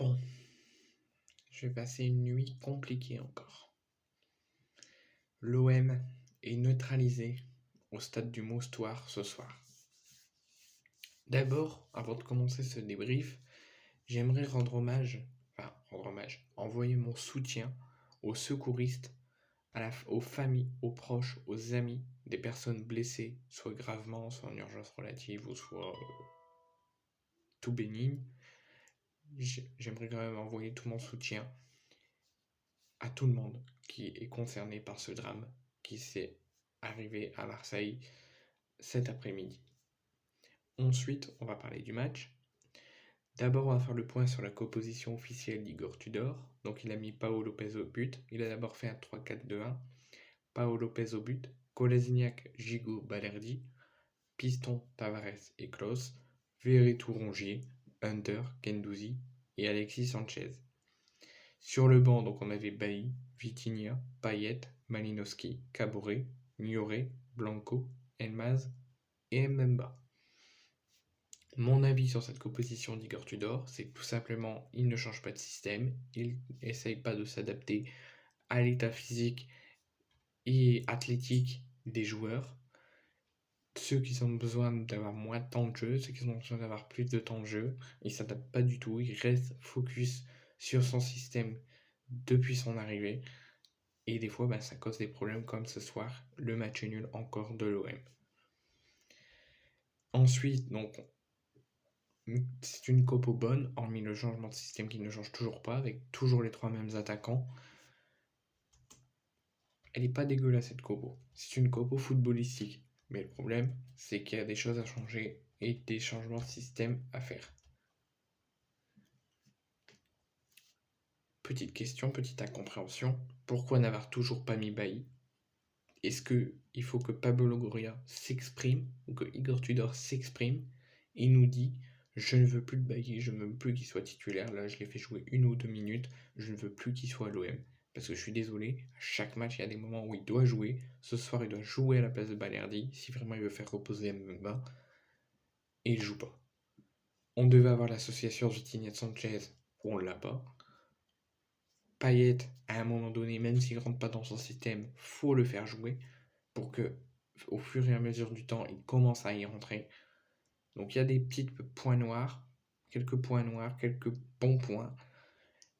Bon, je vais passer une nuit compliquée encore. L'OM est neutralisé au stade du Moustoir ce soir. D'abord, avant de commencer ce débrief, j'aimerais envoyer mon soutien aux secouristes, aux familles, aux proches, aux amis des personnes blessées, soit gravement, soit en urgence relative, ou soit tout bénigne. J'aimerais quand même envoyer tout mon soutien à tout le monde qui est concerné par ce drame qui s'est arrivé à Marseille cet après-midi. Ensuite, on va parler du match. D'abord, on va faire le point sur la composition officielle d'Igor Tudor. Donc, il a mis Pau Lopez au but. Il a d'abord fait un 3-4-2-1. Pau Lopez au but. Kolasinac, Gigot, Balerdi. Piston, Tavares et Klose. Verretou, Rongier, Hunter, Guendouzi et Alexis Sanchez. Sur le banc, donc on avait Bailly, Vitinha, Payet, Malinowski, Caboret, Nioré, Blanco, Elmaz et Mbemba. Mon avis sur cette composition d'Igor Tudor, c'est que tout simplement, il ne change pas de système, il n'essaye pas de s'adapter à l'état physique et athlétique des joueurs. Ceux qui ont besoin d'avoir moins de temps de jeu, ceux qui ont besoin d'avoir plus de temps de jeu, il ne s'adapte pas du tout, il reste focus sur son système depuis son arrivée. Et des fois, ça cause des problèmes comme ce soir, le match nul encore de l'OM. Ensuite, donc, c'est une compo bonne, hormis le changement de système qui ne change toujours pas, avec toujours les trois mêmes attaquants. Elle n'est pas dégueulasse cette compo. C'est une compo footballistique. Mais le problème, c'est qu'il y a des choses à changer et des changements de système à faire. Petite question, petite incompréhension. Pourquoi n'avoir toujours pas mis Bailly ? Est-ce qu'il faut que Pablo Longoria s'exprime ou que Igor Tudor s'exprime et nous dit « Je ne veux plus de Bailly, je ne veux plus qu'il soit titulaire, là je l'ai fait jouer 1 ou 2 minutes, je ne veux plus qu'il soit à l'OM. » Parce que je suis désolé, à chaque match il y a des moments où il doit jouer. Ce soir il doit jouer à la place de Balerdi, si vraiment il veut faire reposer Mbemba, et il joue pas. On devait avoir l'association Vitinha Sanchez, on l'a pas. Payet, à un moment donné, même s'il ne rentre pas dans son système, faut le faire jouer pour que, au fur et à mesure du temps, il commence à y rentrer. Donc il y a des petits points noirs, quelques bons points.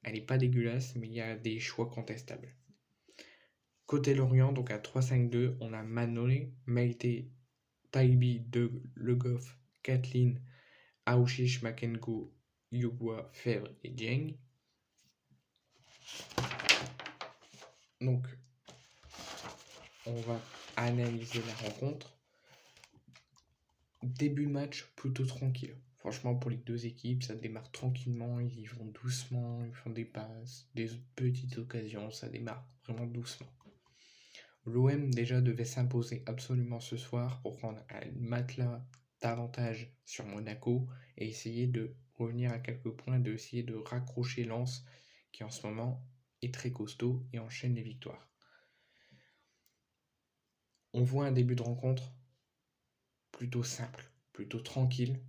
Elle n'est pas dégueulasse, mais il y a des choix contestables. Côté Lorient, donc à 3-5-2, on a Manolé, Maïté, Taibi, De Le Goff, Kathleen, Aouchiche, Makengo, Yugwa, Fèvre et Dieng. Donc, on va analyser la rencontre. Début de match plutôt tranquille. Franchement, pour les deux équipes, ça démarre tranquillement. Ils y vont doucement, ils font des passes, des petites occasions. Ça démarre vraiment doucement. L'OM déjà devait s'imposer absolument ce soir pour prendre un matelas d'avantage sur Monaco et essayer de revenir à quelques points, d'essayer de raccrocher Lens qui en ce moment est très costaud et enchaîne les victoires. On voit un début de rencontre plutôt simple, plutôt tranquille.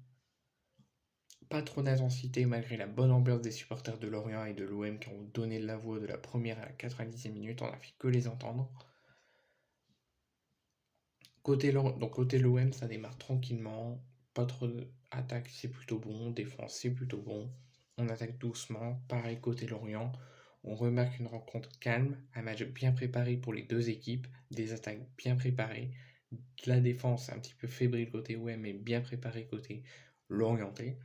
Pas trop d'intensité malgré la bonne ambiance des supporters de Lorient et de l'OM qui ont donné la voix de la première à la 90e minute. On n'a fait que les entendre. Côté l'OM, ça démarre tranquillement. Pas trop d'attaque, c'est plutôt bon. Défense, c'est plutôt bon. On attaque doucement. Pareil côté Lorient. On remarque une rencontre calme, un match bien préparé pour les deux équipes, des attaques bien préparées, la défense un petit peu fébrile côté OM mais bien préparée côté Lorientais.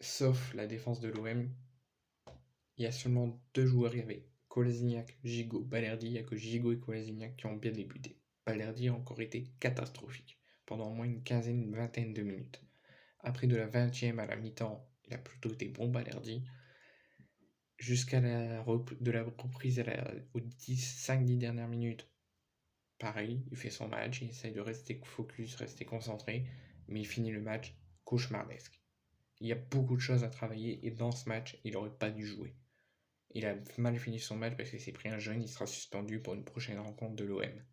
Sauf la défense de l'OM, il y a seulement 2 joueurs, il y avait Kolasinac, Gigot, Balerdi, il n'y a que Gigot et Kolasinac qui ont bien débuté. Balerdi a encore été catastrophique, pendant au moins une vingtaine de minutes. Après de la 20e à la mi-temps, il a plutôt été bon Balerdi. Jusqu'à la reprise aux 5-10 dernières minutes, pareil, il fait son match, il essaye de rester focus, rester concentré, mais il finit le match cauchemardesque. Il y a beaucoup de choses à travailler et dans ce match, il n'aurait pas dû jouer. Il a mal fini son match parce qu'il s'est pris un jaune, il sera suspendu pour une prochaine rencontre de l'OM.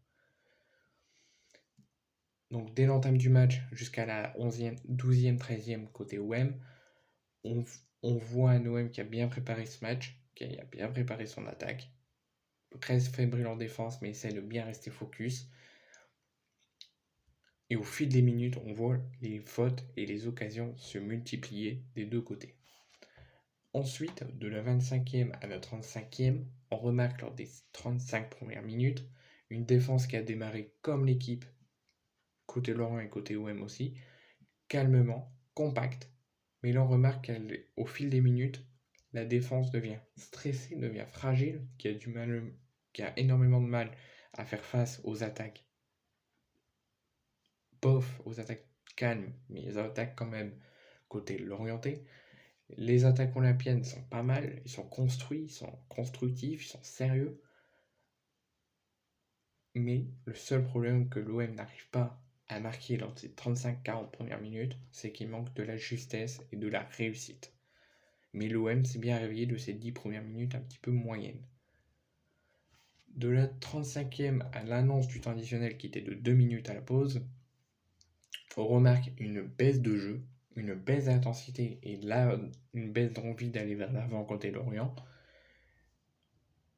Donc dès l'entame du match jusqu'à la 11e, 12e, 13e côté OM, on voit un OM qui a bien préparé ce match, qui a bien préparé son attaque, reste fébrile en défense, mais essaie de bien rester focus. Et au fil des minutes, on voit les fautes et les occasions se multiplier des deux côtés. Ensuite, de la 25e à la 35e, on remarque lors des 35 premières minutes une défense qui a démarré comme l'équipe, côté Lorient et côté OM aussi, calmement, compacte. Mais là, on remarque qu'au fil des minutes, la défense devient stressée, devient fragile, qui a énormément de mal à faire face aux attaques. Aux attaques calmes, mais les attaques quand même côté Lorientais. Les attaques olympiennes sont pas mal, ils sont construits, ils sont constructifs, ils sont sérieux. Mais le seul problème que l'OM n'arrive pas à marquer dans ces 35-40 premières minutes, c'est qu'il manque de la justesse et de la réussite. Mais l'OM s'est bien réveillé de ces 10 premières minutes un petit peu moyennes. De la 35e à l'annonce du temps additionnel qui était de 2 minutes à la pause, on remarque une baisse de jeu, une baisse d'intensité et là, une baisse d'envie d'aller vers l'avant côté Lorient.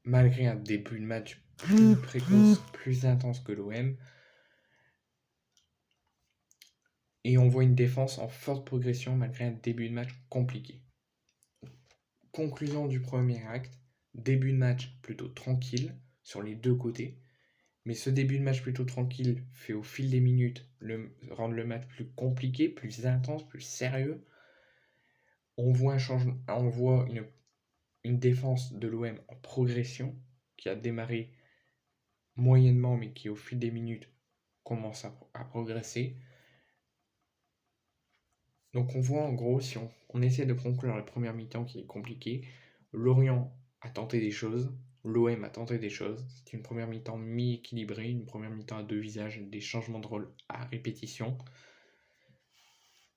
Malgré un début de match plus précoce, plus intense que l'OM. Et on voit une défense en forte progression malgré un début de match compliqué. Conclusion du premier acte, début de match plutôt tranquille sur les deux côtés. Mais ce début de match plutôt tranquille fait au fil des minutes rendre le match plus compliqué, plus intense, plus sérieux. On voit un changement, on voit une défense de l'OM en progression qui a démarré moyennement mais qui au fil des minutes commence à progresser. Donc on voit en gros, si on essaie de conclure la première mi-temps qui est compliquée, Lorient a tenté des choses, l'OM a tenté des choses, c'est une première mi-temps mi-équilibrée, une première mi-temps à deux visages, des changements de rôle à répétition.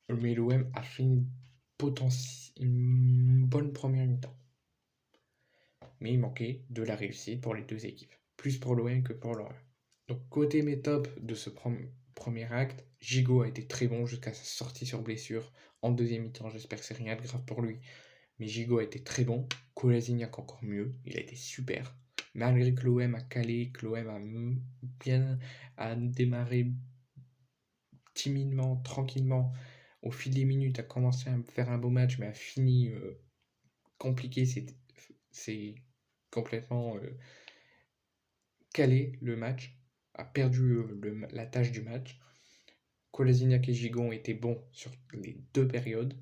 Mais l'OM a fait une bonne première mi-temps. Mais il manquait de la réussite pour les deux équipes, plus pour l'OM que pour Lorient. Donc côté métop de ce premier acte, Gigot a été très bon jusqu'à sa sortie sur blessure. En deuxième mi-temps, j'espère que c'est rien de grave pour lui. Mais Gigot a été très bon. Kolasinac encore mieux. Il a été super. Malgré que l'OM a calé, que l'OM a démarré timidement, tranquillement, au fil des minutes, a commencé à faire un beau match, mais a fini compliqué. C'est complètement calé le match. A perdu la tâche du match. Kolasinac et Gigot ont été bons sur les deux périodes.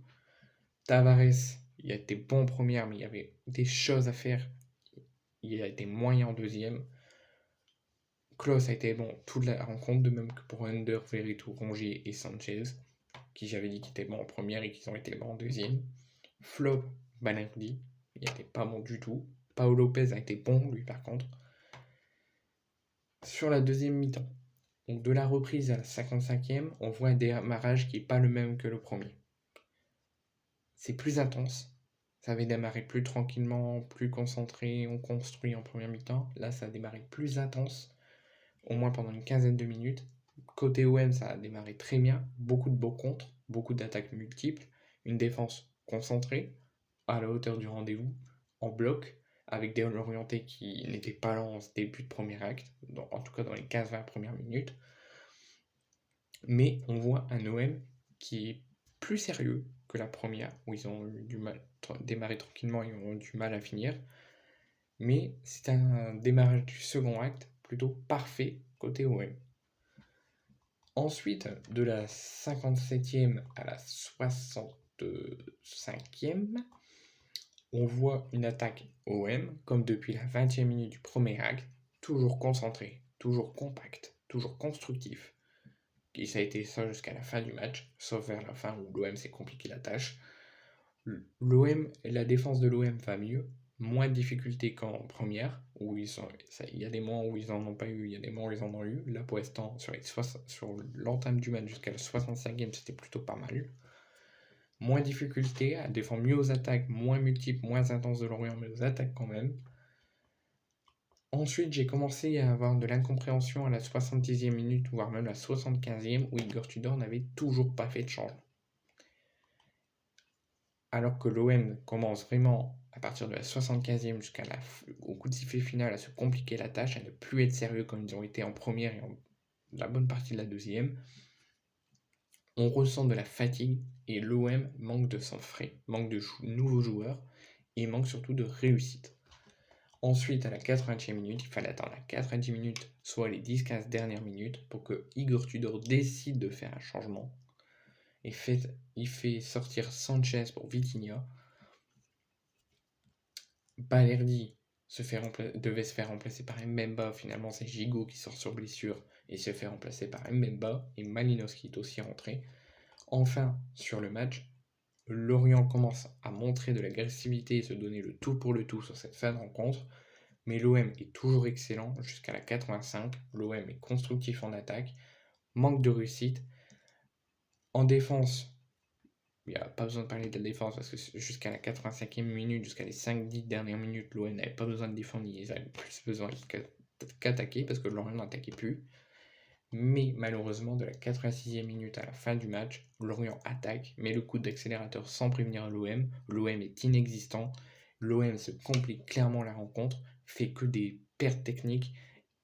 Tavares, il a été bon en première, mais il y avait des choses à faire. Il a été moyen en deuxième. Klose a été bon toute la rencontre, de même que pour Under, Veretout, Rongier et Sanchez, qui j'avais dit qu'ils étaient bons en première et qu'ils ont été bons en deuxième. Flop, Balerdi, il n'était pas bon du tout. Paolo Lopez a été bon, lui, par contre. Sur la deuxième mi-temps, donc de la reprise à la 55e, on voit un démarrage qui n'est pas le même que le premier. C'est plus intense. Ça avait démarré plus tranquillement, plus concentré, on construit en première mi-temps. Là, ça a démarré plus intense, au moins pendant une quinzaine de minutes. Côté OM, ça a démarré très bien. Beaucoup de beaux contres, beaucoup d'attaques multiples, une défense concentrée, à la hauteur du rendez-vous, en bloc, avec des orientés qui n'étaient pas lents en ce début de premier acte, en tout cas dans les 15-20 premières minutes. Mais on voit un OM qui est plus sérieux que la première, où ils ont eu du mal à démarrer tranquillement et ont eu du mal à finir. Mais c'est un démarrage du second acte plutôt parfait côté OM. Ensuite, de la 57e à la 65e, on voit une attaque OM, comme depuis la 20e minute du premier acte, toujours concentré, toujours compact, toujours constructif. Et ça a été ça jusqu'à la fin du match, sauf vers la fin où l'OM s'est compliqué la tâche. La défense de l'OM va mieux, moins de difficultés qu'en première, où il y a des moments où ils en ont pas eu, il y a des moments où ils en ont eu. Là, pour l'instant, sur l'entame du match jusqu'à la 65e, c'était plutôt pas mal. Moins de difficultés, elle défend mieux aux attaques, moins multiples, moins intenses de Lorient, mais aux attaques quand même. Ensuite, j'ai commencé à avoir de l'incompréhension à la 70e minute, voire même la 75e, où Igor Tudor n'avait toujours pas fait de changement. Alors que l'OM commence vraiment à partir de la 75e au coup de sifflet final à se compliquer la tâche, à ne plus être sérieux comme ils ont été en première et en la bonne partie de la deuxième, on ressent de la fatigue et l'OM manque de sang frais, manque de nouveaux joueurs et manque surtout de réussite. Ensuite, à la 80e minute, il fallait attendre la 90 minutes, soit les 10-15 dernières minutes, pour que Igor Tudor décide de faire un changement. Et il fait sortir Sanchez pour Vitinha. Balerdi devait se faire remplacer par Mbemba. Finalement, c'est Gigot qui sort sur blessure et se fait remplacer par Mbemba. Et Malinowski est aussi rentré. Enfin, sur le match, Lorient commence à montrer de l'agressivité et se donner le tout pour le tout sur cette fin de rencontre. Mais l'OM est toujours excellent jusqu'à la 85. L'OM est constructif en attaque. Manque de réussite. En défense, il n'y a pas besoin de parler de la défense parce que jusqu'à la 85e minute, jusqu'à les 5-10 dernières minutes, l'OM n'avait pas besoin de défendre, ils avaient plus besoin qu'attaquer parce que Lorient n'attaquait plus. Mais malheureusement, de la 86e minute à la fin du match, Lorient attaque, met le coup d'accélérateur sans prévenir l'OM. L'OM est inexistant. L'OM se complique clairement la rencontre, fait que des pertes techniques.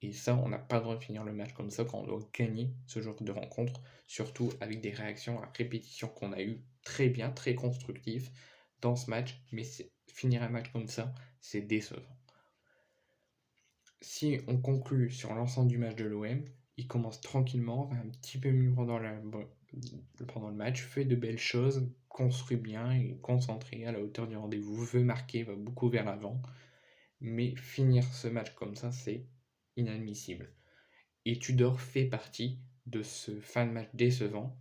Et ça, on n'a pas le droit de finir le match comme ça quand on doit gagner ce genre de rencontre, surtout avec des réactions à répétition qu'on a eues très bien, très constructives dans ce match. Mais finir un match comme ça, c'est décevant. Si on conclut sur l'ensemble du match de l'OM, il commence tranquillement, va un petit peu mieux pendant le match, fait de belles choses, construit bien et concentré à la hauteur du rendez-vous, veut marquer, va beaucoup vers l'avant. Mais finir ce match comme ça, c'est inadmissible. Et Tudor fait partie de ce fin de match décevant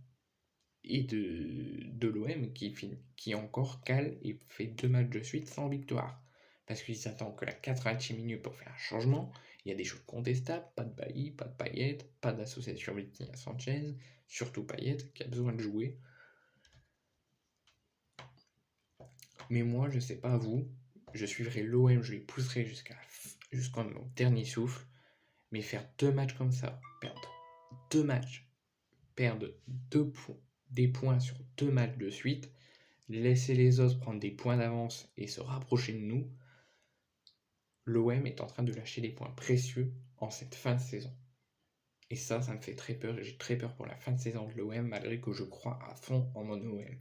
et de l'OM qui encore cale et fait 2 matchs de suite sans victoire. Parce qu'ils s'attendent que la 80e minute pour faire un changement. Il y a des choses contestables, pas de Bailly, pas de Payet, pas d'association Vitinha Sanchez, surtout Payet qui a besoin de jouer. Mais moi, je sais pas vous, je suivrai l'OM, je les pousserai jusqu'en dernier souffle. Mais faire 2 matchs comme ça, perdre 2 matchs, perdre des points sur 2 matchs de suite, laisser les autres prendre des points d'avance et se rapprocher de nous, l'OM est en train de lâcher des points précieux en cette fin de saison. Et ça me fait très peur. J'ai très peur pour la fin de saison de l'OM, malgré que je crois à fond en mon OM.